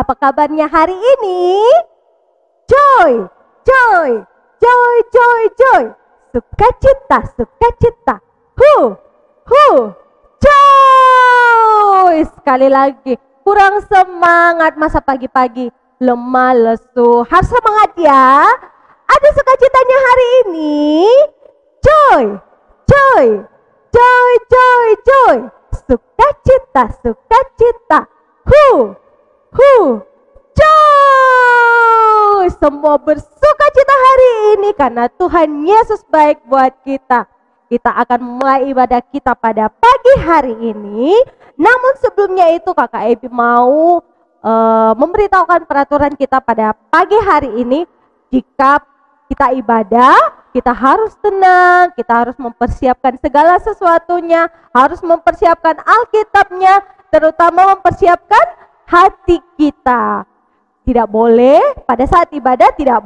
Apa kabarnya hari ini? Joy, joy, joy, joy, joy. Sukacita, sukacita. Joy. Sekali lagi, kurang semangat masa pagi-pagi, lemah lesu. Harus semangat ya. Ada sukacitanya hari ini. Joy, joy, joy, joy, joy. Sukacita, sukacita. Joy. Semua bersukacita hari ini karena Tuhan Yesus baik buat kita. Kita akan mulai ibadah kita pada pagi hari ini. Namun sebelumnya itu Kakak Ebi mau memberitahukan peraturan kita pada pagi hari ini. Jika kita ibadah, kita harus tenang, kita harus mempersiapkan segala sesuatunya, harus mempersiapkan Alkitabnya, terutama mempersiapkan hati kita. Tidak boleh pada saat ibadah, tidak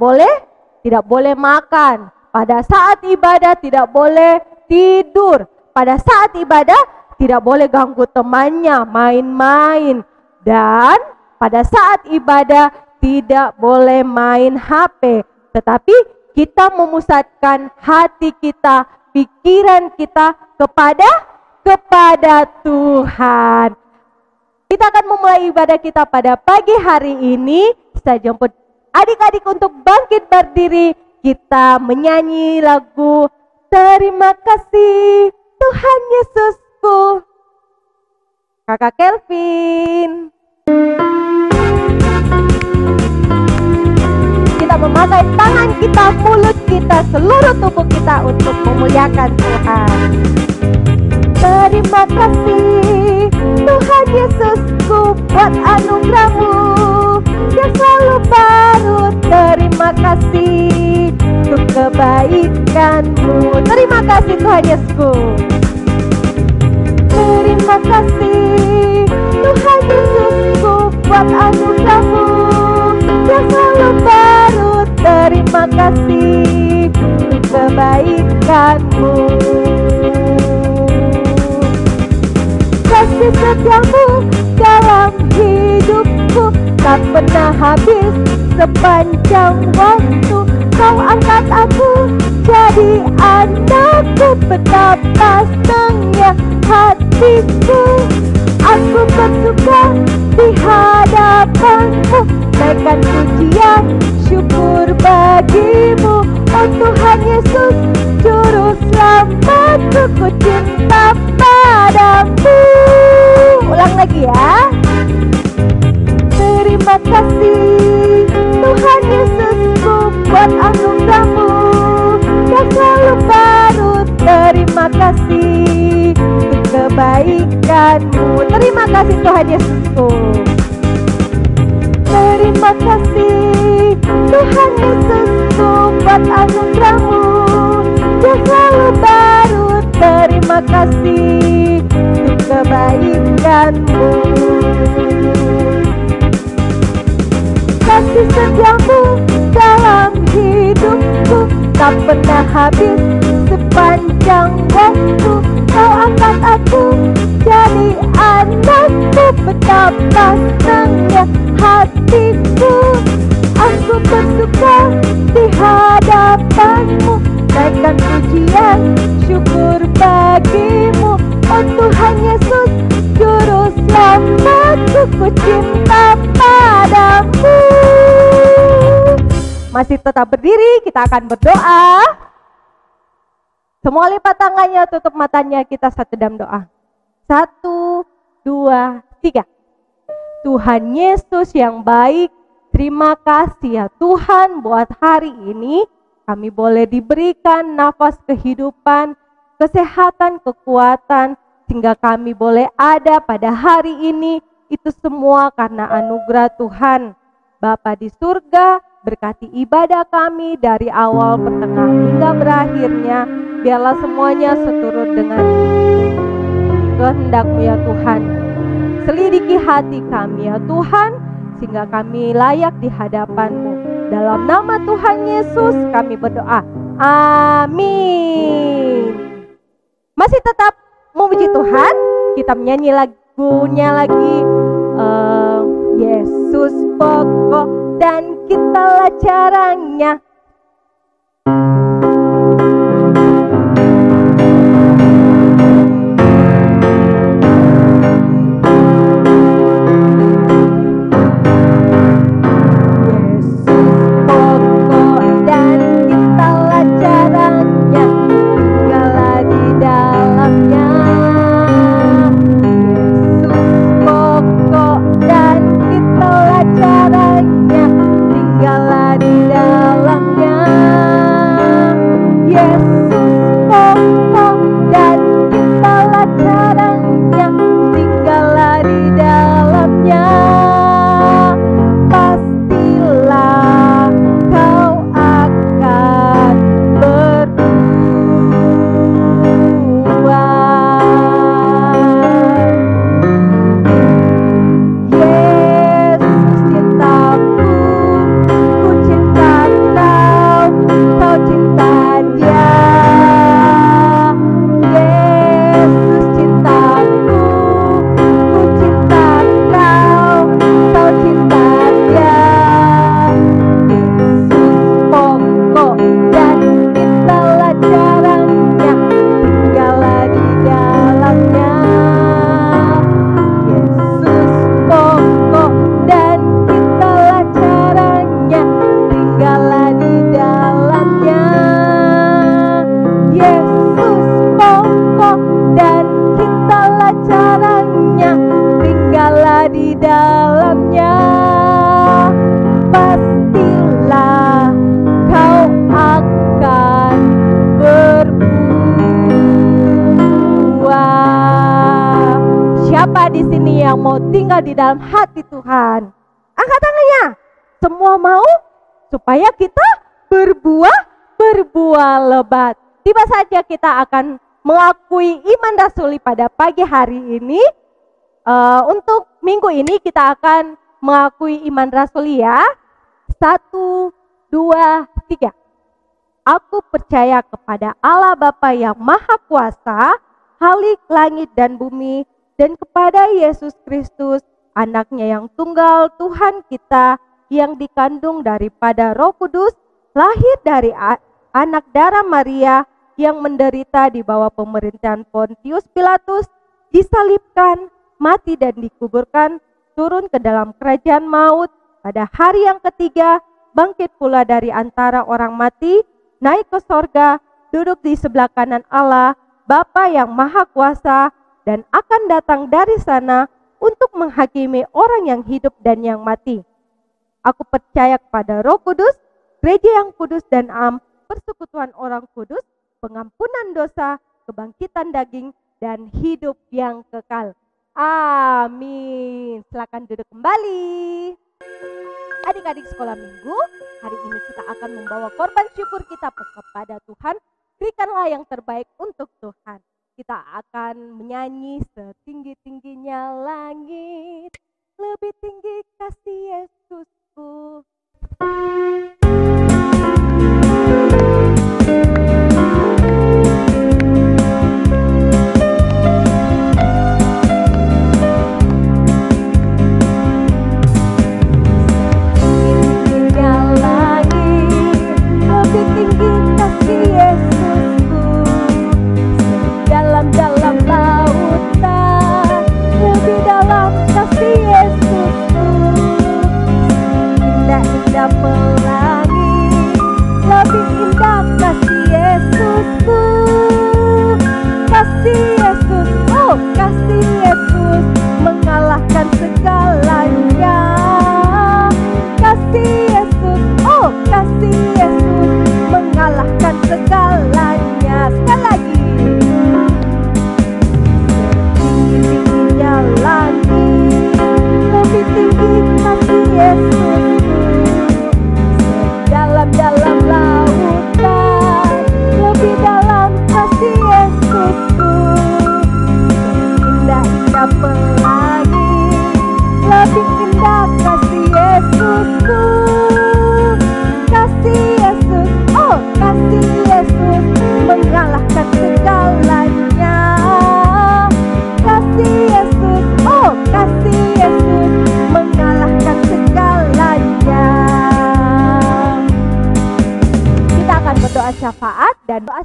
boleh makan. Pada saat ibadah tidak boleh tidur. Pada saat ibadah tidak boleh ganggu temannya, main-main. Dan pada saat ibadah tidak boleh main HP. Tetapi kita memusatkan hati kita, pikiran kita kepada Tuhan. Kita akan memulai ibadah kita pada pagi hari ini. Saya jemput adik-adik untuk bangkit berdiri. Kita menyanyi lagu Terima Kasih Tuhan Yesusku. Kakak Kelvin. Kita memakai tangan kita, mulut kita, seluruh tubuh kita untuk memuliakan Tuhan. Terima kasih Tuhan Yesusku buat anugerah-Mu yang selalu baru. Terima kasih untuk kebaikan-Mu. Terima kasih Tuhan Yesusku. Terima kasih Tuhan Yesusku buat anugerah-Mu yang selalu baru. Terima kasih untuk kebaikan-Mu. Kasih setiamu dalam hidupku tak pernah habis sepanjang waktu. Kau angkat aku jadi anakku, betapa senangnya hatiku. Aku bersuka di hadapan-Mu, naikkan pujian syukur bagi-Mu. Oh Tuhan Yesus, Juru Selamatku, ku cinta padamu. Ulang lagi ya. Terima kasih Tuhan Yesusku buat anugerah-Mu yang selalu baru. Terima kasih untuk kebaikan-Mu. Terima kasih Tuhan Yesusku. Terima kasih Tuhan Yesusku buat anugerah-Mu yang selalu baru. Terima kasih untuk kebaikan-Mu. Kasih setiamu dalam hidupku tak pernah habis sepanjang waktu. Kau angkat aku jadi anakku, betapa senangnya hatiku. Aku bersuka di hadapan-Mu, naikkan pujian syukur bagi-Mu. Oh Tuhan Yesus, Juru Selamatku, ku cinta padamu. Masih tetap berdiri, kita akan berdoa. Semua lipat tangannya, tutup matanya, kita satu dalam doa. 1, 2, 3. Tuhan Yesus yang baik, terima kasih ya Tuhan buat hari ini. Kami boleh diberikan nafas kehidupan, kesehatan, kekuatan, sehingga kami boleh ada pada hari ini. Itu semua karena anugerah Tuhan. Bapa di surga, berkati ibadah kami dari awal, pertengahan hingga berakhirnya. Biarlah semuanya seturut dengan kehendak-Mu ya Tuhan. Selidiki hati kami ya Tuhan, sehingga kami layak di hadapan-Mu. Dalam nama Tuhan Yesus kami berdoa. Amin. Masih tetap memuji Tuhan. Kita menyanyi lagunya lagi. Yesus segala caranya. Siapa di sini yang mau tinggal di dalam hati Tuhan? Angkat tangannya. Semua mau supaya kita berbuah lebat. Tiba saja kita akan mengakui iman rasuli pada pagi hari ini. Untuk minggu ini kita akan mengakui iman rasuli ya. 1, 2, 3. Aku percaya kepada Allah Bapa yang Maha Kuasa, Khalik langit dan bumi, dan kepada Yesus Kristus, anaknya yang tunggal, Tuhan kita, yang dikandung daripada Roh Kudus, lahir dari anak darah Maria, yang menderita di bawah pemerintahan Pontius Pilatus, disalibkan, mati dan dikuburkan, turun ke dalam kerajaan maut, pada hari yang ketiga, bangkit pula dari antara orang mati, naik ke sorga, duduk di sebelah kanan Allah, Bapa yang Maha Kuasa, dan akan datang dari sana untuk menghakimi orang yang hidup dan yang mati. Aku percaya kepada Roh Kudus, gereja yang kudus dan am, persekutuan orang kudus, pengampunan dosa, kebangkitan daging, dan hidup yang kekal. Amin. Silakan duduk kembali. Adik-adik sekolah minggu, hari ini kita akan membawa korban syukur kita kepada Tuhan. Berikanlah yang terbaik untuk Tuhan. Kita akan menyanyi setinggi-tingginya langit, lebih tinggi kasih Yesusku. Dalam lautan, lebih dalam kasih Yesusku.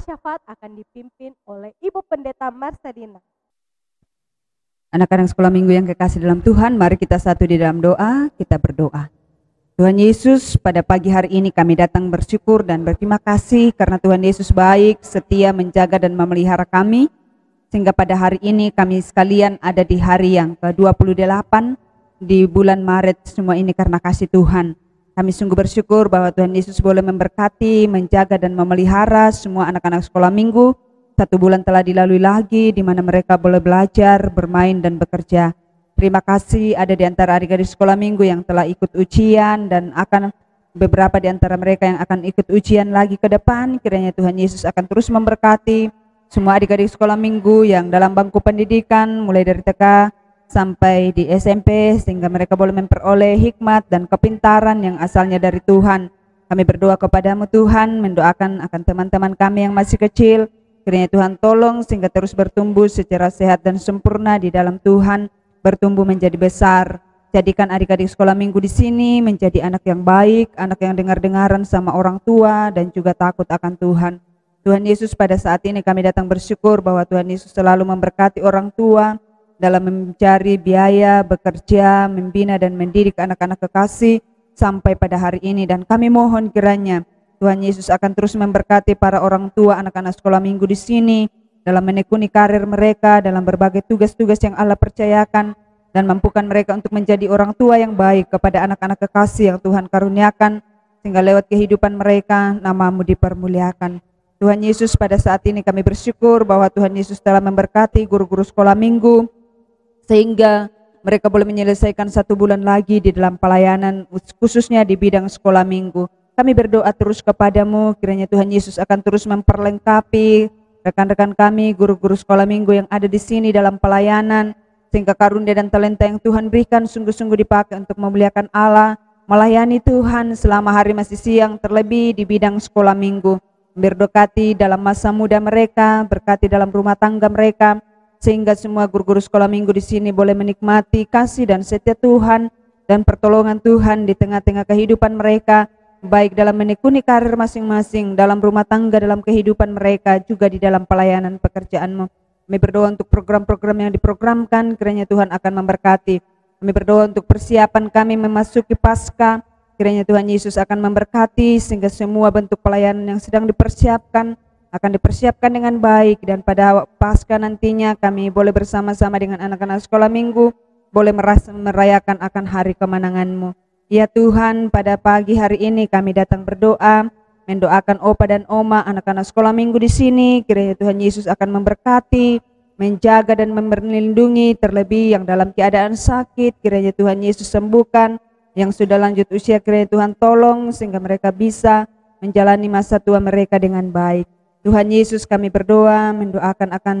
syafaat akan dipimpin oleh Ibu Pendeta Marcelina. Anak-anak sekolah minggu yang kekasih dalam Tuhan, mari kita satu di dalam doa, kita berdoa. Tuhan Yesus, pada pagi hari ini kami datang bersyukur dan berterima kasih karena Tuhan Yesus baik, setia, menjaga dan memelihara kami. Sehingga pada hari ini kami sekalian ada di hari yang ke-28 di bulan Maret, semua ini karena kasih Tuhan. Kami sungguh bersyukur bahwa Tuhan Yesus boleh memberkati, menjaga dan memelihara semua anak-anak sekolah minggu. 1 bulan telah dilalui lagi di mana mereka boleh belajar, bermain dan bekerja. Terima kasih ada di antara adik-adik sekolah minggu yang telah ikut ujian dan akan beberapa di antara mereka yang akan ikut ujian lagi ke depan. Kiranya Tuhan Yesus akan terus memberkati semua adik-adik sekolah minggu yang dalam bangku pendidikan mulai dari TK sampai di SMP sehingga mereka boleh memperoleh hikmat dan kepintaran yang asalnya dari Tuhan. Kami berdoa kepadamu Tuhan, mendoakan akan teman-teman kami yang masih kecil. Kiranya Tuhan tolong sehingga terus bertumbuh secara sehat dan sempurna di dalam Tuhan, bertumbuh menjadi besar. Jadikan adik-adik sekolah minggu di sini menjadi anak yang baik, anak yang dengar-dengaran sama orang tua dan juga takut akan Tuhan. Tuhan Yesus, pada saat ini kami datang bersyukur bahwa Tuhan Yesus selalu memberkati orang tua dalam mencari biaya, bekerja, membina dan mendidik anak-anak kekasih sampai pada hari ini. Dan kami mohon kiranya Tuhan Yesus akan terus memberkati para orang tua anak-anak sekolah minggu di sini dalam menekuni karir mereka, dalam berbagai tugas-tugas yang Allah percayakan dan mampukan mereka untuk menjadi orang tua yang baik kepada anak-anak kekasih yang Tuhan karuniakan sehingga lewat kehidupan mereka nama-Mu dipermuliakan. Tuhan Yesus, pada saat ini kami bersyukur bahwa Tuhan Yesus telah memberkati guru-guru sekolah minggu sehingga mereka boleh menyelesaikan 1 bulan lagi di dalam pelayanan khususnya di bidang sekolah minggu. Kami berdoa terus kepadamu, kiranya Tuhan Yesus akan terus memperlengkapi rekan-rekan kami, guru-guru sekolah minggu yang ada di sini dalam pelayanan, sehingga karunia dan talenta yang Tuhan berikan sungguh-sungguh dipakai untuk memuliakan Allah, melayani Tuhan selama hari masih siang, terlebih di bidang sekolah minggu. Berkati dalam masa muda mereka, berkati dalam rumah tangga mereka, sehingga semua guru-guru sekolah minggu di sini boleh menikmati kasih dan setia Tuhan dan pertolongan Tuhan di tengah-tengah kehidupan mereka, baik dalam menekuni karir masing-masing, dalam rumah tangga, dalam kehidupan mereka, juga di dalam pelayanan pekerjaan-Mu. Kami berdoa untuk program-program yang diprogramkan, kiranya Tuhan akan memberkati. Kami berdoa untuk persiapan kami memasuki Paskah, kiranya Tuhan Yesus akan memberkati sehingga semua bentuk pelayanan yang sedang dipersiapkan akan dipersiapkan dengan baik, dan pada Paskah nantinya kami boleh bersama-sama dengan anak-anak sekolah minggu boleh merayakan akan hari kemenangan-Mu. Ya Tuhan, pada pagi hari ini kami datang berdoa, mendoakan Opa dan Oma, anak-anak sekolah minggu di sini. Kiranya Tuhan Yesus akan memberkati, menjaga dan melindungi, terlebih yang dalam keadaan sakit. Kiranya Tuhan Yesus sembuhkan, yang sudah lanjut usia kiranya Tuhan tolong sehingga mereka bisa menjalani masa tua mereka dengan baik. Tuhan Yesus, kami berdoa, mendoakan akan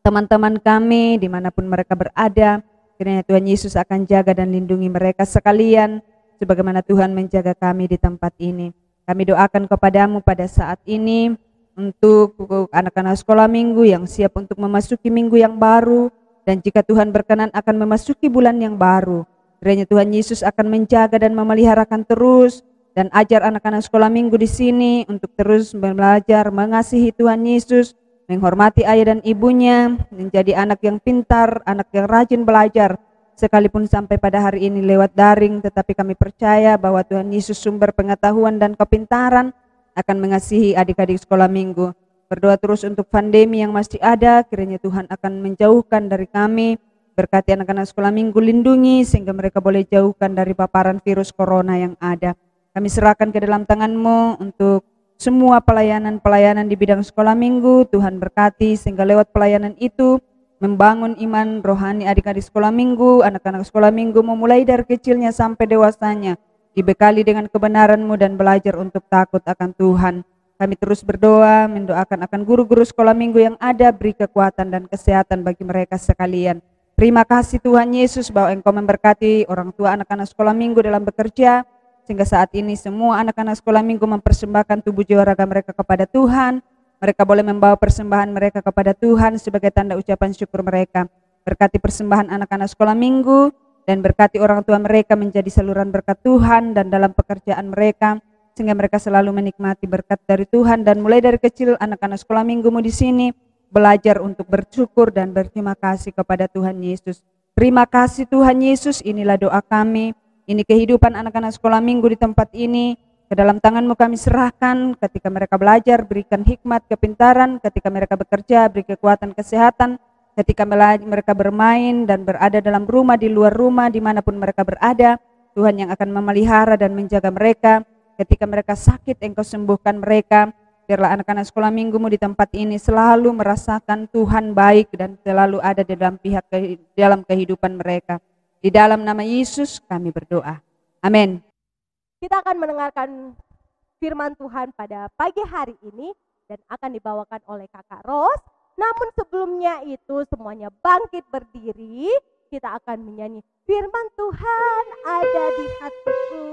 teman-teman kami dimanapun mereka berada. Kiranya Tuhan Yesus akan jaga dan lindungi mereka sekalian sebagaimana Tuhan menjaga kami di tempat ini. Kami doakan kepadamu pada saat ini untuk anak-anak sekolah minggu yang siap untuk memasuki minggu yang baru, dan jika Tuhan berkenan akan memasuki bulan yang baru. Kiranya Tuhan Yesus akan menjaga dan memeliharakan terus dan ajar anak-anak sekolah minggu di sini untuk terus belajar mengasihi Tuhan Yesus, menghormati ayah dan ibunya, menjadi anak yang pintar, anak yang rajin belajar. Sekalipun sampai pada hari ini lewat daring, tetapi kami percaya bahwa Tuhan Yesus sumber pengetahuan dan kepintaran akan mengasihi adik-adik sekolah minggu. Berdoa terus untuk pandemi yang masih ada, kiranya Tuhan akan menjauhkan dari kami. Berkati anak-anak sekolah minggu, lindungi sehingga mereka boleh jauhkan dari paparan virus corona yang ada. Kami serahkan ke dalam tangan-Mu untuk semua pelayanan-pelayanan di bidang sekolah minggu. Tuhan berkati sehingga lewat pelayanan itu membangun iman rohani adik-adik sekolah minggu, anak-anak sekolah minggu memulai dari kecilnya sampai dewasanya, dibekali dengan kebenaran-Mu dan belajar untuk takut akan Tuhan. Kami terus berdoa, mendoakan akan guru-guru sekolah minggu yang ada, beri kekuatan dan kesehatan bagi mereka sekalian. Terima kasih Tuhan Yesus bahwa Engkau memberkati orang tua anak-anak sekolah minggu dalam bekerja, sehingga saat ini semua anak-anak sekolah minggu mempersembahkan tubuh jiwa raga mereka kepada Tuhan. Mereka boleh membawa persembahan mereka kepada Tuhan sebagai tanda ucapan syukur mereka. Berkati persembahan anak-anak sekolah minggu dan berkati orang tua mereka menjadi saluran berkat Tuhan, dan dalam pekerjaan mereka sehingga mereka selalu menikmati berkat dari Tuhan. Dan mulai dari kecil anak-anak sekolah minggumu di sini belajar untuk bersyukur dan berterima kasih kepada Tuhan Yesus. Terima kasih Tuhan Yesus, inilah doa kami. Ini kehidupan anak-anak sekolah minggu di tempat ini. Ke dalam tangan-Mu kami serahkan. Ketika mereka belajar, berikan hikmat, kepintaran. Ketika mereka bekerja, beri kekuatan, kesehatan. Ketika mereka bermain dan berada dalam rumah, di luar rumah, dimanapun mereka berada, Tuhan yang akan memelihara dan menjaga mereka. Ketika mereka sakit, Engkau sembuhkan mereka. Biarlah anak-anak sekolah minggu-Mu di tempat ini selalu merasakan Tuhan baik dan selalu ada di dalam kehidupan mereka. Di dalam nama Yesus kami berdoa. Amin. Kita akan mendengarkan firman Tuhan pada pagi hari ini dan akan dibawakan oleh Kakak Ros. Namun sebelumnya itu semuanya bangkit berdiri. Kita akan menyanyi firman Tuhan ada di hatiku.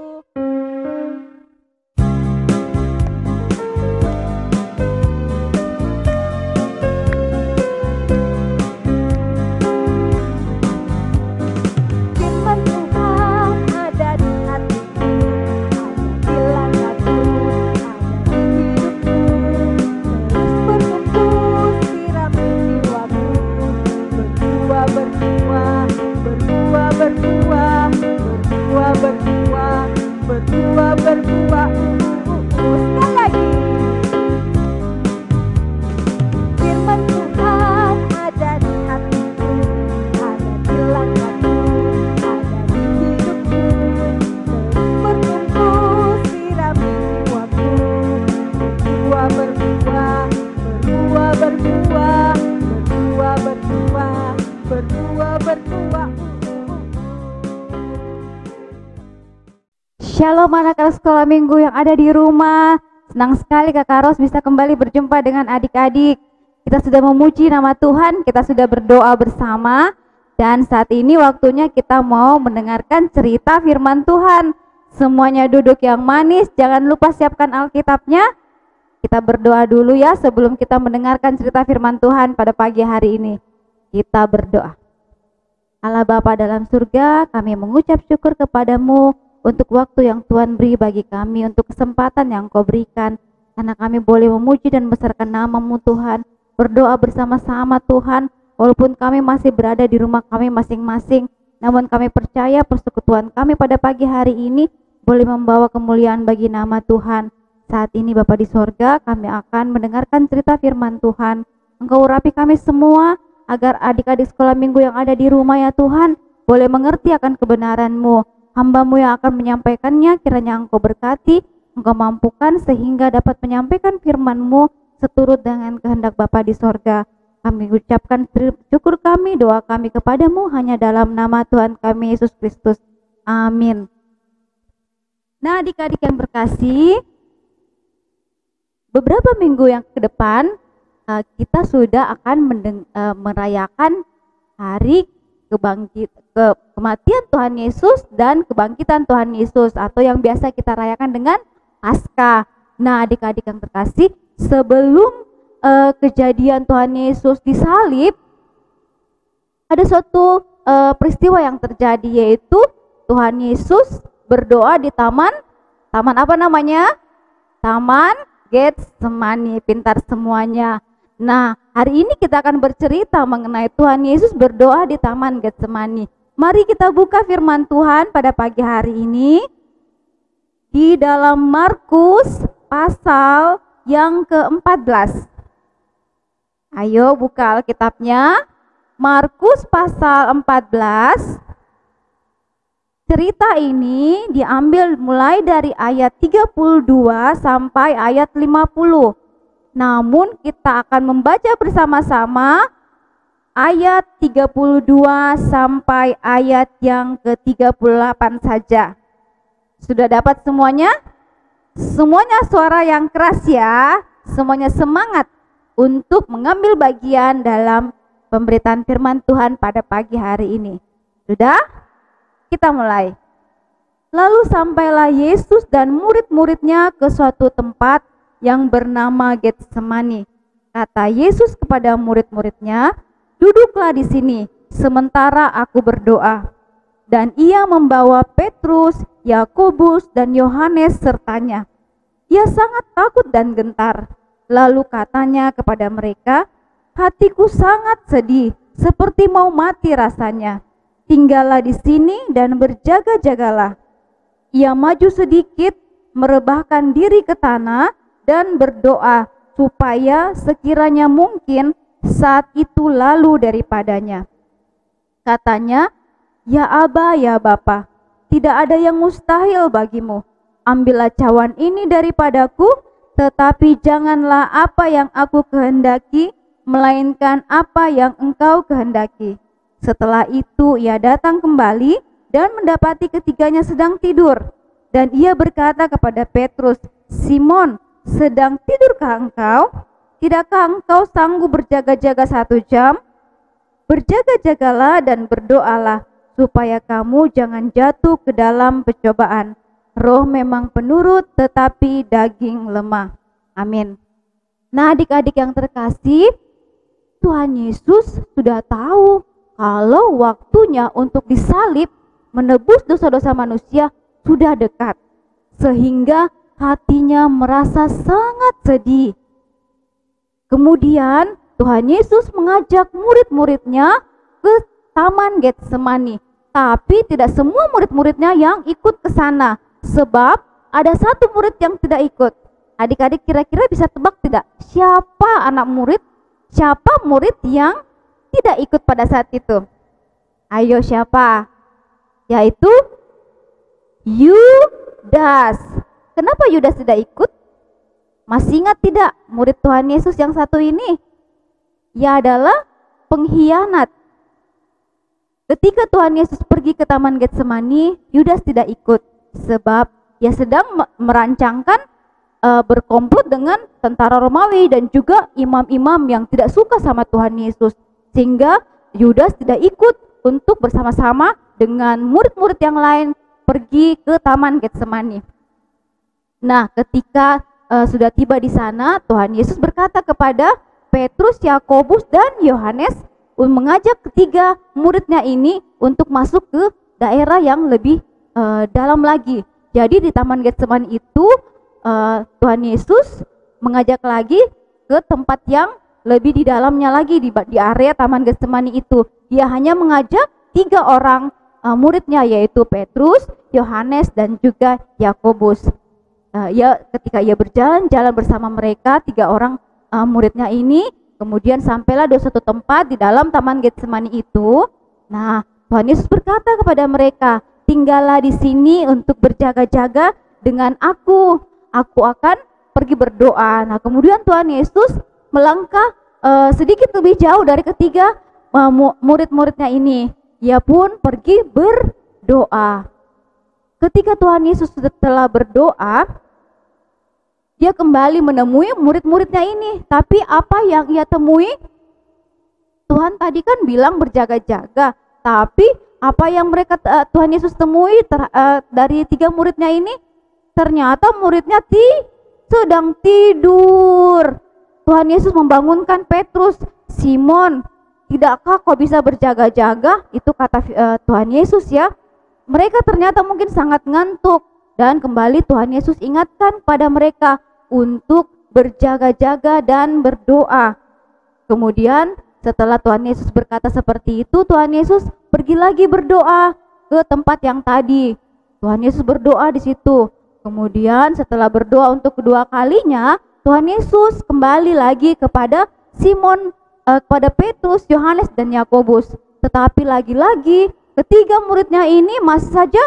Shalom anak-anak sekolah minggu yang ada di rumah. Senang sekali Kakak Ros bisa kembali berjumpa dengan adik-adik. Kita sudah memuji nama Tuhan, kita sudah berdoa bersama. Dan saat ini waktunya kita mau mendengarkan cerita firman Tuhan. Semuanya duduk yang manis, jangan lupa siapkan Alkitabnya. Kita berdoa dulu ya sebelum kita mendengarkan cerita firman Tuhan pada pagi hari ini. Kita berdoa. Allah Bapa dalam surga, kami mengucap syukur kepadamu untuk waktu yang Tuhan beri bagi kami, untuk kesempatan yang Kau berikan, karena kami boleh memuji dan membesarkan nama-Mu Tuhan, berdoa bersama-sama Tuhan, walaupun kami masih berada di rumah kami masing-masing, namun kami percaya persekutuan kami pada pagi hari ini boleh membawa kemuliaan bagi nama Tuhan. Saat ini Bapa di sorga, kami akan mendengarkan cerita firman Tuhan. Engkau urapi kami semua, agar adik-adik sekolah minggu yang ada di rumah ya Tuhan, boleh mengerti akan kebenaran-Mu. Hamba-Mu yang akan menyampaikannya, kiranya Engkau berkati, Engkau mampukan sehingga dapat menyampaikan firman-Mu seturut dengan kehendak Bapa di sorga. Kami ucapkan syukur kami, doa kami kepadamu hanya dalam nama Tuhan kami Yesus Kristus. Amin. Nah adik-adik yang berkasih, beberapa minggu yang ke depan kita sudah akan merayakan hari kematian Tuhan Yesus dan kebangkitan Tuhan Yesus, atau yang biasa kita rayakan dengan Paskah. Nah adik-adik yang terkasih, sebelum kejadian Tuhan Yesus disalib, ada suatu peristiwa yang terjadi, yaitu Tuhan Yesus berdoa di taman apa namanya? Taman Getsemani. Pintar semuanya. Nah, hari ini kita akan bercerita mengenai Tuhan Yesus berdoa di Taman Getsemani. Mari kita buka firman Tuhan pada pagi hari ini di dalam Markus pasal yang ke-14. Ayo buka Alkitabnya. Markus pasal 14. Cerita ini diambil mulai dari ayat 32 sampai ayat 50. Namun kita akan membaca bersama-sama ayat 32 sampai ayat yang ke-38 saja. Sudah dapat semuanya? Semuanya suara yang keras ya. Semuanya semangat untuk mengambil bagian dalam pemberitaan firman Tuhan pada pagi hari ini. Sudah? Kita mulai. Lalu sampailah Yesus dan murid-muridnya ke suatu tempat yang bernama Getsemani. Kata Yesus kepada murid-muridnya, "Duduklah di sini, sementara aku berdoa." Dan ia membawa Petrus, Yakobus, dan Yohanes sertanya. ia sangat takut dan gentar. Lalu katanya kepada mereka, "Hatiku sangat sedih, seperti mau mati rasanya. Tinggallah di sini dan berjaga-jagalah." Ia maju sedikit, merebahkan diri ke tanah dan berdoa supaya sekiranya mungkin saat itu lalu daripadanya. Katanya, "Ya Aba, ya Bapa, tidak ada yang mustahil bagimu. Ambillah cawan ini daripadaku, tetapi janganlah apa yang aku kehendaki, melainkan apa yang Engkau kehendaki." Setelah itu ia datang kembali dan mendapati ketiganya sedang tidur. Dan ia berkata kepada Petrus, "Simon, sedang tidurkah engkau? Tidakkah engkau sanggup berjaga-jaga 1 jam? Berjaga-jagalah dan berdoalah, supaya kamu jangan jatuh ke dalam pencobaan. Roh memang penurut, tetapi daging lemah." Amin. Nah, adik-adik yang terkasih, Tuhan Yesus sudah tahu kalau waktunya untuk disalib menebus dosa-dosa manusia sudah dekat, sehingga hatinya merasa sangat sedih. Kemudian Tuhan Yesus mengajak murid-muridnya ke Taman Getsemani, tapi tidak semua murid-muridnya yang ikut ke sana, sebab ada satu murid yang tidak ikut. Adik-adik kira-kira bisa tebak tidak? Siapa murid yang tidak ikut pada saat itu? Ayo, siapa? Yaitu Yudas. Kenapa Yudas tidak ikut? Masih ingat tidak murid Tuhan Yesus yang satu ini? Ia adalah pengkhianat. Ketika Tuhan Yesus pergi ke Taman Getsemani, Yudas tidak ikut, sebab ia sedang merancangkan berkomplot dengan tentara Romawi dan juga imam-imam yang tidak suka sama Tuhan Yesus, sehingga Yudas tidak ikut untuk bersama-sama dengan murid-murid yang lain pergi ke Taman Getsemani. Nah, ketika sudah tiba di sana, Tuhan Yesus berkata kepada Petrus, Yakobus, dan Yohanes mengajak ketiga muridnya ini untuk masuk ke daerah yang lebih dalam lagi. Jadi di Taman Getsemani itu Tuhan Yesus mengajak lagi ke tempat yang lebih di dalamnya lagi, di area Taman Getsemani itu. Dia hanya mengajak 3 orang muridnya, yaitu Petrus, Yohanes, dan juga Yakobus. Ketika ia berjalan-jalan bersama mereka, 3 orang muridnya ini, kemudian sampailah di suatu tempat di dalam Taman Getsemani itu. Nah, Tuhan Yesus berkata kepada mereka, "Tinggallah di sini untuk berjaga-jaga dengan aku. Aku akan pergi berdoa." Nah, kemudian Tuhan Yesus melangkah sedikit lebih jauh dari ketiga murid-muridnya ini. Ia pun pergi berdoa. Ketika Tuhan Yesus telah berdoa, dia kembali menemui murid-muridnya ini. Tapi apa yang ia temui? Tuhan tadi kan bilang berjaga-jaga, tapi apa yang Tuhan Yesus temui dari 3 muridnya ini? Ternyata muridnya sedang tidur. Tuhan Yesus membangunkan Petrus, "Simon, tidakkah kau bisa berjaga-jaga?" Itu kata Tuhan Yesus ya. Mereka ternyata mungkin sangat ngantuk, dan kembali Tuhan Yesus ingatkan pada mereka untuk berjaga-jaga dan berdoa. Kemudian setelah Tuhan Yesus berkata seperti itu, Tuhan Yesus pergi lagi berdoa ke tempat yang tadi. Tuhan Yesus berdoa di situ. Kemudian setelah berdoa untuk kedua kalinya, Tuhan Yesus kembali lagi kepada kepada Petrus, Yohanes, dan Yakobus. Tetapi lagi-lagi ketiga muridnya ini masih saja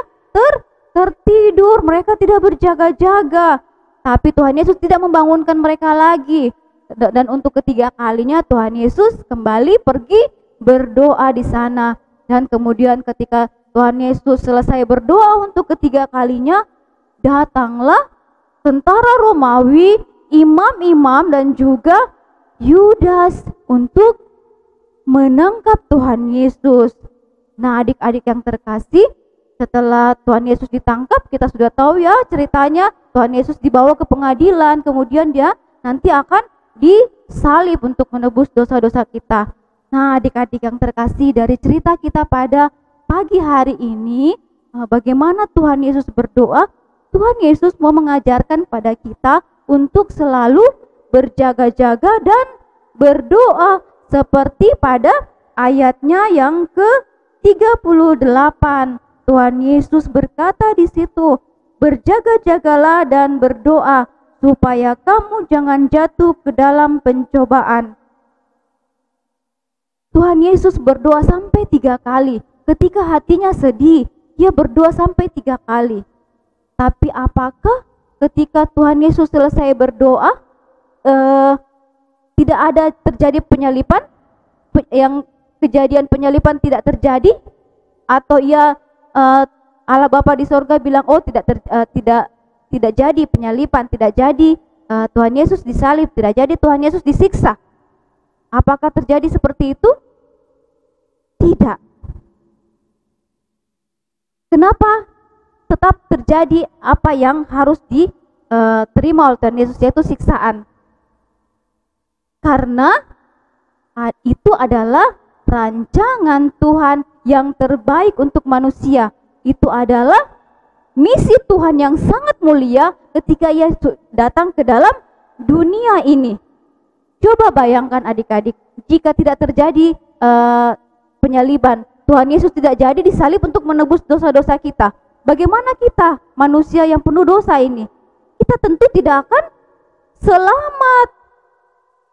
tertidur. Mereka tidak berjaga-jaga. Tapi Tuhan Yesus tidak membangunkan mereka lagi. Dan untuk ketiga kalinya Tuhan Yesus kembali pergi berdoa di sana. Dan kemudian ketika Tuhan Yesus selesai berdoa untuk ketiga kalinya, datanglah tentara Romawi, imam-imam, dan juga Yudas untuk menangkap Tuhan Yesus. Nah, adik-adik yang terkasih, setelah Tuhan Yesus ditangkap, kita sudah tahu ya ceritanya, Tuhan Yesus dibawa ke pengadilan, kemudian dia nanti akan disalib untuk menebus dosa-dosa kita. Nah, adik-adik yang terkasih, dari cerita kita pada pagi hari ini, bagaimana Tuhan Yesus berdoa, Tuhan Yesus mau mengajarkan pada kita untuk selalu berjaga-jaga dan berdoa seperti pada ayatnya yang ke-38. Tuhan Yesus berkata di situ, "Berjaga-jagalah dan berdoa supaya kamu jangan jatuh ke dalam pencobaan." Tuhan Yesus berdoa sampai 3 kali. Ketika hatinya sedih, dia berdoa sampai 3 kali. Tapi apakah ketika Tuhan Yesus selesai berdoa, tidak ada terjadi penyalipan? Yang kejadian penyalipan tidak terjadi? Atau Allah Bapa di sorga bilang, oh tidak jadi penyalipan, tidak jadi Tuhan Yesus disalib, tidak jadi Tuhan Yesus disiksa? Apakah terjadi seperti itu? Tidak. Kenapa tetap terjadi apa yang harus diterima oleh Tuhan Yesus, yaitu siksaan? Karena itu adalah rancangan Tuhan yang terbaik untuk manusia. Itu adalah misi Tuhan yang sangat mulia ketika Ia datang ke dalam dunia ini. Coba bayangkan adik-adik, jika tidak terjadi penyaliban, Tuhan Yesus tidak jadi disalib untuk menebus dosa-dosa kita. Bagaimana kita, manusia yang penuh dosa ini? Kita tentu tidak akan selamat.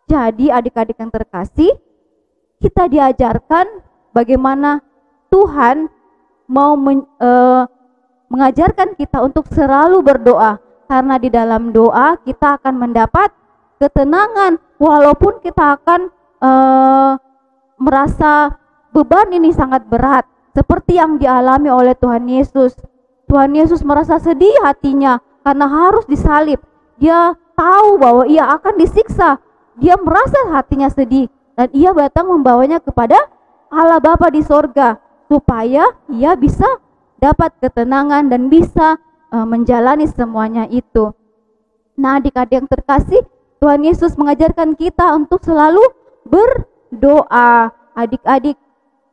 Jadi adik-adik yang terkasih, kita diajarkan bagaimana Tuhan mau mengajarkan kita untuk selalu berdoa. Karena di dalam doa kita akan mendapat ketenangan, walaupun kita akan merasa beban ini sangat berat, seperti yang dialami oleh Tuhan Yesus. Tuhan Yesus merasa sedih hatinya karena harus disalib. Dia tahu bahwa Ia akan disiksa. Dia merasa hatinya sedih dan Ia datang membawanya kepada Allah Bapa di sorga supaya Ia bisa dapat ketenangan dan bisa menjalani semuanya itu. Nah, adik-adik yang terkasih, Tuhan Yesus mengajarkan kita untuk selalu berdoa. Adik-adik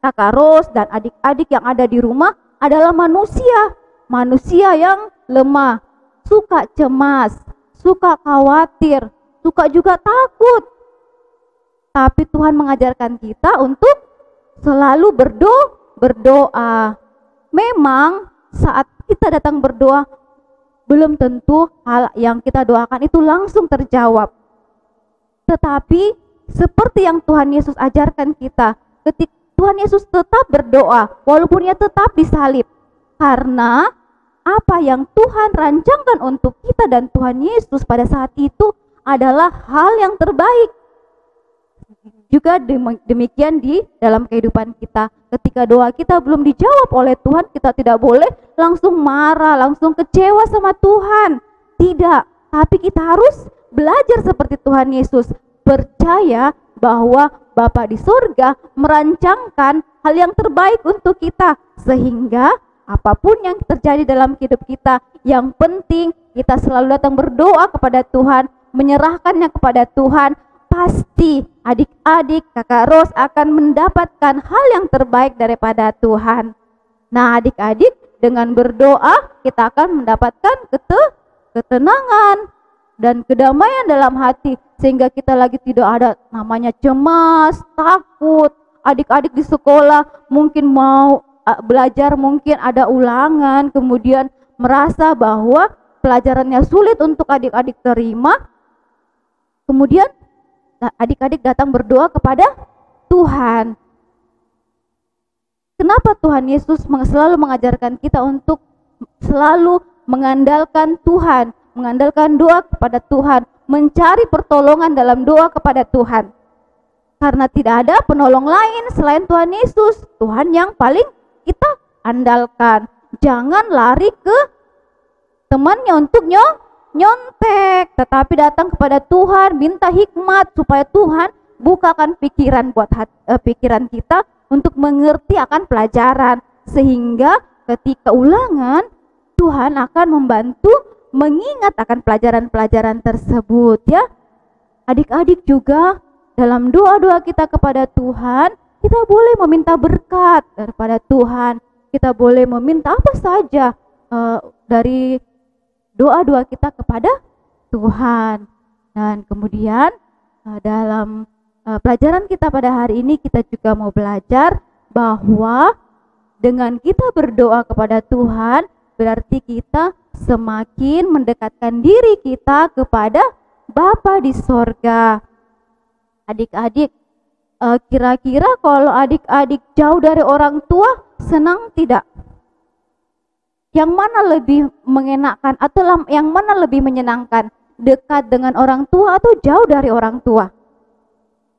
Kakak Ros dan adik-adik yang ada di rumah adalah manusia yang lemah, suka cemas, suka khawatir, suka juga takut. Tapi Tuhan mengajarkan kita untuk selalu berdoa. Memang saat kita datang berdoa, belum tentu hal yang kita doakan itu langsung terjawab. Tetapi seperti yang Tuhan Yesus ajarkan kita, ketika Tuhan Yesus tetap berdoa walaupun Ia tetap disalib. Karena apa yang Tuhan rancangkan untuk kita dan Tuhan Yesus pada saat itu adalah hal yang terbaik. Juga demikian di dalam kehidupan kita. Ketika doa kita belum dijawab oleh Tuhan, kita tidak boleh langsung marah, langsung kecewa sama Tuhan. Tidak, tapi kita harus belajar seperti Tuhan Yesus. Percaya bahwa Bapa di surga merancangkan hal yang terbaik untuk kita, sehingga apapun yang terjadi dalam hidup kita, yang penting kita selalu datang berdoa kepada Tuhan, menyerahkannya kepada Tuhan. Pasti adik-adik Kakak Ros akan mendapatkan hal yang terbaik daripada Tuhan. Nah, adik-adik, dengan berdoa kita akan mendapatkan ketenangan dan kedamaian dalam hati, sehingga kita lagi tidak ada namanya cemas, takut. Adik-adik di sekolah mungkin mau belajar, mungkin ada ulangan, kemudian merasa bahwa pelajarannya sulit untuk adik-adik terima. Kemudian adik-adik datang berdoa kepada Tuhan. Kenapa Tuhan Yesus selalu mengajarkan kita untuk selalu mengandalkan Tuhan, mengandalkan doa kepada Tuhan, mencari pertolongan dalam doa kepada Tuhan? Karena tidak ada penolong lain selain Tuhan Yesus, Tuhan yang paling kita andalkan. Jangan lari ke temannya untuk nyontek, tetapi datang kepada Tuhan, minta hikmat supaya Tuhan bukakan pikiran pikiran kita untuk mengerti akan pelajaran, sehingga ketika ulangan Tuhan akan membantu mengingat akan pelajaran-pelajaran tersebut, ya. Adik-adik juga dalam doa-doa kita kepada Tuhan, kita boleh meminta berkat daripada Tuhan. Kita boleh meminta apa saja dari doa-doa kita kepada Tuhan. Dan kemudian dalam pelajaran kita pada hari ini kita juga mau belajar bahwa dengan kita berdoa kepada Tuhan berarti kita semakin mendekatkan diri kita kepada Bapa di sorga. Adik-adik, kira-kira kalau adik-adik jauh dari orang tua senang tidak? Yang mana lebih mengenakan atau yang mana lebih menyenangkan? Dekat dengan orang tua atau jauh dari orang tua?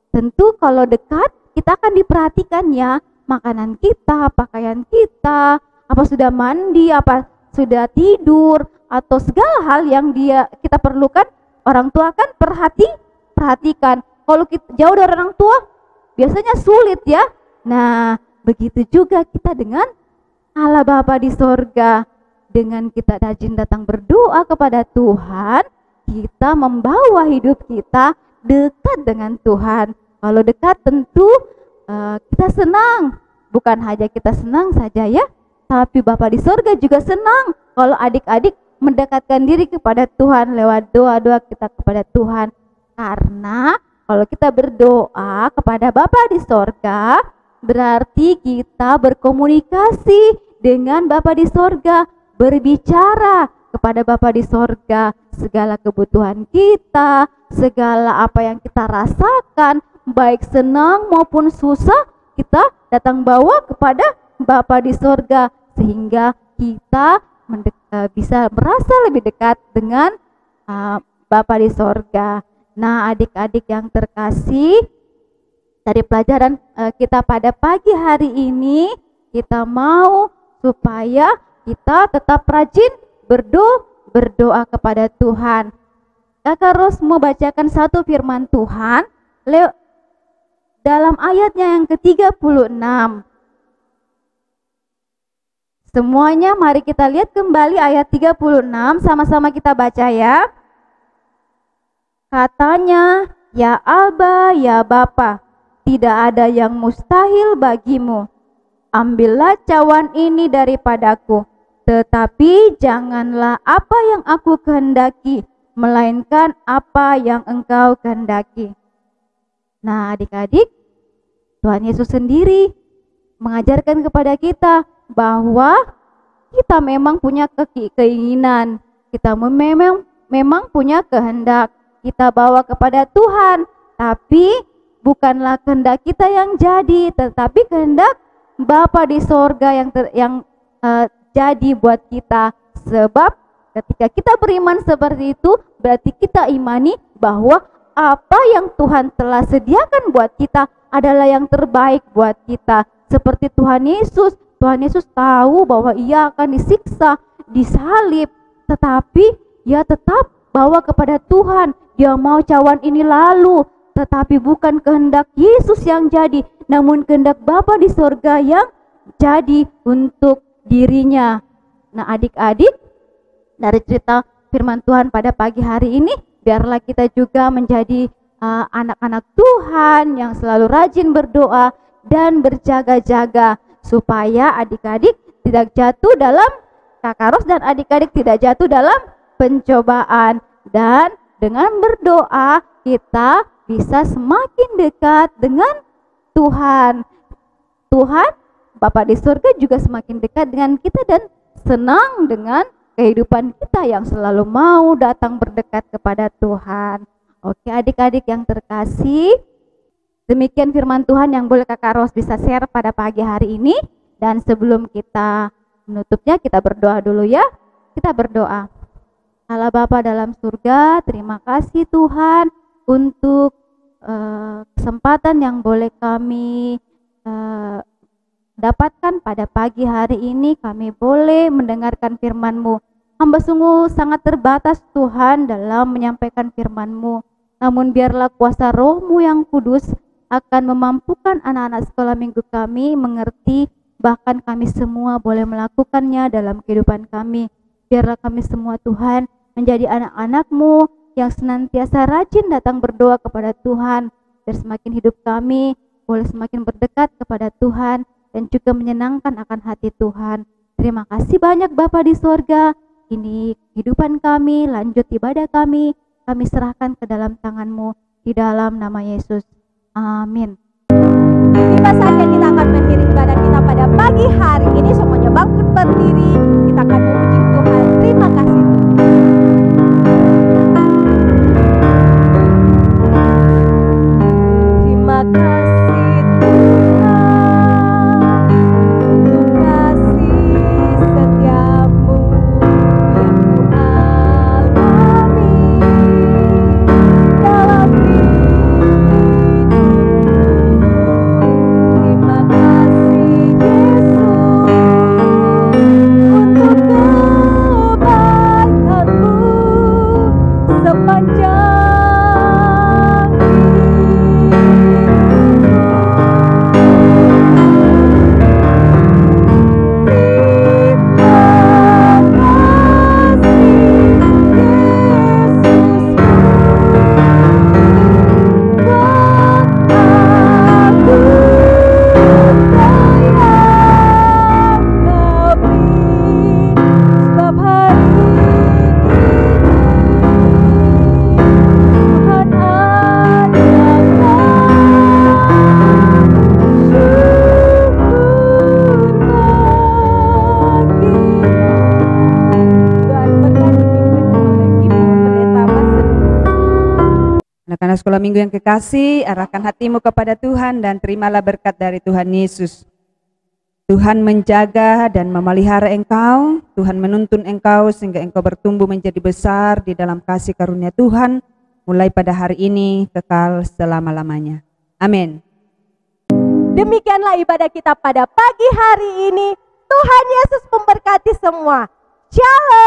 Tentu kalau dekat kita akan diperhatikan ya, makanan kita, pakaian kita, apa sudah mandi, apa sudah tidur, atau segala hal yang kita perlukan, orang tua kan perhatikan. Kalau kita jauh dari orang tua biasanya sulit ya. Nah, begitu juga kita dengan Allah Bapa di sorga. Dengan kita rajin datang berdoa kepada Tuhan, kita membawa hidup kita dekat dengan Tuhan. Kalau dekat tentu kita senang. Bukan hanya kita senang saja ya, tapi Bapa di sorga juga senang kalau adik-adik mendekatkan diri kepada Tuhan lewat doa-doa kita kepada Tuhan. Karena kalau kita berdoa kepada Bapa di sorga, berarti kita berkomunikasi dengan Bapa di sorga, berbicara kepada Bapa di sorga segala kebutuhan kita, segala apa yang kita rasakan, baik senang maupun susah, kita datang bawa kepada Bapa di sorga sehingga kita bisa merasa lebih dekat dengan Bapa di sorga. Nah, adik-adik yang terkasih, dari pelajaran kita pada pagi hari ini, kita mau supaya kita tetap rajin berdoa kepada Tuhan. Kakak Ros mau bacakan satu firman Tuhan dalam ayatnya yang ke-36. Semuanya mari kita lihat kembali ayat 36, sama-sama kita baca ya. Katanya, ya Aba, ya Bapa, tidak ada yang mustahil bagimu. Ambillah cawan ini daripadaku, tetapi janganlah apa yang aku kehendaki, melainkan apa yang engkau kehendaki. Nah, adik-adik, Tuhan Yesus sendiri mengajarkan kepada kita bahwa kita memang punya keinginan, kita memang punya kehendak, kita bawa kepada Tuhan, tapi bukanlah kehendak kita yang jadi, tetapi kehendak Bapa di sorga yang jadi buat kita. Sebab ketika kita beriman seperti itu, berarti kita imani bahwa apa yang Tuhan telah sediakan buat kita adalah yang terbaik buat kita. Seperti Tuhan Yesus tahu bahwa ia akan disiksa, disalib, tetapi ia tetap bawa kepada Tuhan. Dia mau cawan ini lalu, tetapi bukan kehendak Yesus yang jadi, namun kehendak Bapa di sorga yang jadi untuk dirinya. Nah, adik-adik, dari cerita firman Tuhan pada pagi hari ini, biarlah kita juga menjadi anak-anak Tuhan yang selalu rajin berdoa dan berjaga-jaga, supaya adik-adik tidak jatuh dalam, Kakak Ros dan adik-adik tidak jatuh dalam pencobaan. Dan dengan berdoa kita bisa semakin dekat dengan Tuhan. Tuhan, Bapa di surga juga semakin dekat dengan kita dan senang dengan kehidupan kita yang selalu mau datang berdekat kepada Tuhan. Oke, adik-adik yang terkasih, demikian firman Tuhan yang boleh Kakak Ros bisa share pada pagi hari ini. Dan sebelum kita menutupnya, kita berdoa dulu ya. Kita berdoa. Allah Bapa dalam surga, terima kasih Tuhan untuk kesempatan yang boleh kami dapatkan pada pagi hari ini. Kami boleh mendengarkan firman-Mu. Hamba sungguh sangat terbatas Tuhan dalam menyampaikan firman-Mu. Namun biarlah kuasa Roh-Mu yang kudus akan memampukan anak-anak sekolah minggu kami mengerti, bahkan kami semua boleh melakukannya dalam kehidupan kami. Biarlah kami semua Tuhan menjadi anak-anak-Mu yang senantiasa rajin datang berdoa kepada Tuhan, biar semakin hidup kami boleh semakin berdekat kepada Tuhan dan juga menyenangkan akan hati Tuhan. Terima kasih banyak Bapa di sorga. ini kehidupan kami, lanjut ibadah kami serahkan ke dalam tangan-Mu di dalam nama Yesus. Amin. Tiba saatnya kita akan mengakhiri ibadah kita pada pagi hari ini. Semuanya bangkit berdiri. Kita akan memuji Tuhan. Terima kasih Tuhan. Terima kasih Tuhan untuk kasih setiamu yang ku alami dalam hidupku. Terima kasih Yesus untuk kebaikan-Mu sepanjang Anak-anak sekolah minggu yang kekasih, arahkan hatimu kepada Tuhan dan terimalah berkat dari Tuhan Yesus. Tuhan menjaga dan memelihara engkau, Tuhan menuntun engkau sehingga engkau bertumbuh menjadi besar di dalam kasih karunia Tuhan, mulai pada hari ini, kekal selama-lamanya. Amin. Demikianlah ibadah kita pada pagi hari ini. Tuhan Yesus memberkati semua. Shalom.